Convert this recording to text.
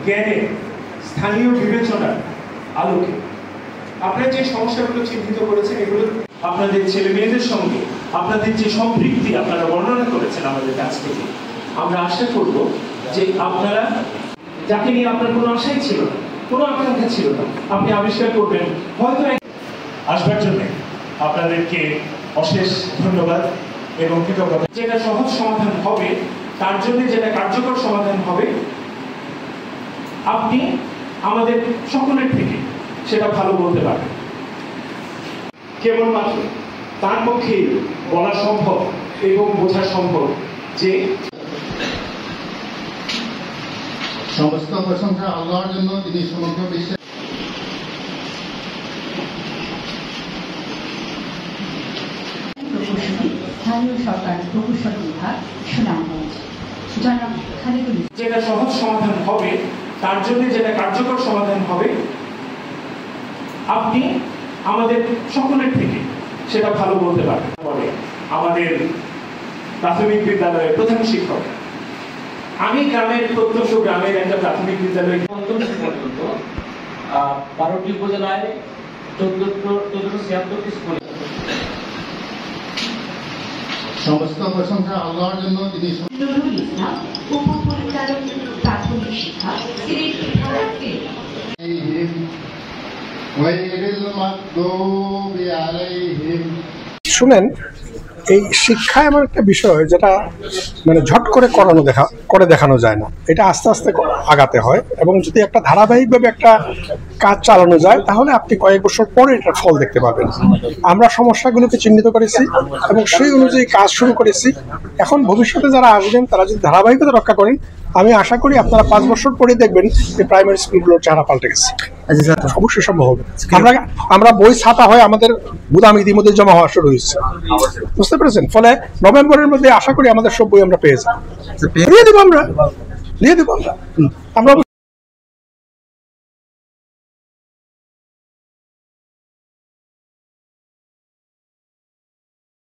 জ্ঞানে স্থানীয় বিবেচনার আলোকে আপনারা যে সমস্যাগুলো চিহ্নিত করেছেন এগুলো আপনাদের ছেলে মেয়েদের সঙ্গে আপনাদের যে সম্পৃক্তি আপনারা বর্ণনা করেছেন আমাদের কাছ থেকে, আমরা আশা করব যে আপনারা যাকে নিয়ে আপনার কোনো আশাই ছিল না, কোনো আকাঙ্ক্ষা ছিল না, আপনি আবিষ্কার করবেন হয়তো। আসবার জন্য আপনাদেরকে অশেষ ধন্যবাদ এবং কৃতজ্ঞতা। যেটা সহজ সমাধান হবে তার জন্য যেটা কার্যকর সমাধান হবে আপনি আমাদের সকলের থেকে সেটা ভালো বলতে পারবেন। কেবলমাত্র তার পক্ষে বলা সম্ভব এবং বোঝা সম্ভব যে সমস্ত প্রশংসা আল্লাহর জন্য, তিনি সমগ্র বিশ্বে স্থানীয় সরকার প্রকৌশল বিভাগ সুনামগঞ্জ। যেটা সহজ সমাধান হবে তার জন্য যেটা কার্যকর সমাধান হবে আপনি আমাদের সকলের থেকে সেটা ভালো বলতে পারবেন। আমাদের প্রাথমিক বিদ্যালয়ের প্রধান শিক্ষক, আমি গ্রামের প্রত্যন্ত গ্রামের একটা প্রাথমিক বিদ্যালয় পর্যন্ত 12টি উপজেলায় 1476টি স্কুল। সমস্ত প্রশংসা আল্লাহর জন্য, তিনি নুরুল ইসলাম, উপপরিচালক প্রাথমিক শিক্ষা, সিলেট বিভাগ। শুনেন, এই শিক্ষা এমন একটা বিষয় যেটা মানে ঝট করে দেখানো যায় না, এটা আস্তে আস্তে আগাতে হয় এবং যদি একটা ধারাবাহিকভাবে একটা কাজ চালানো যায় তাহলে আপনি কয়েক বছর পরে এটার ফল দেখতে পাবেন। আমরা সমস্যাগুলোকে চিহ্নিত করেছি এবং সেই অনুযায়ী কাজ শুরু করেছি। এখন ভবিষ্যতে যারা আসবেন তারা যদি ধারাবাহিকতা রক্ষা করেন, আমি আশা করি আপনারা 5 বছর পরে দেখবেন যে প্রাইমারি স্কুলগুলোর চেহারা পাল্টে গেছে। অবশ্যই সম্ভব হবে। আমরা বই ছাপা হয় আমাদের গুদাম ইতিমধ্যে জমা হওয়া শুরু হয়েছে, বুঝতে পেরেছেন? ফলে নভেম্বরের মধ্যে আশা করি আমাদের সব বই আমরা পেয়ে যাবো, দিয়ে দেবো আমরা।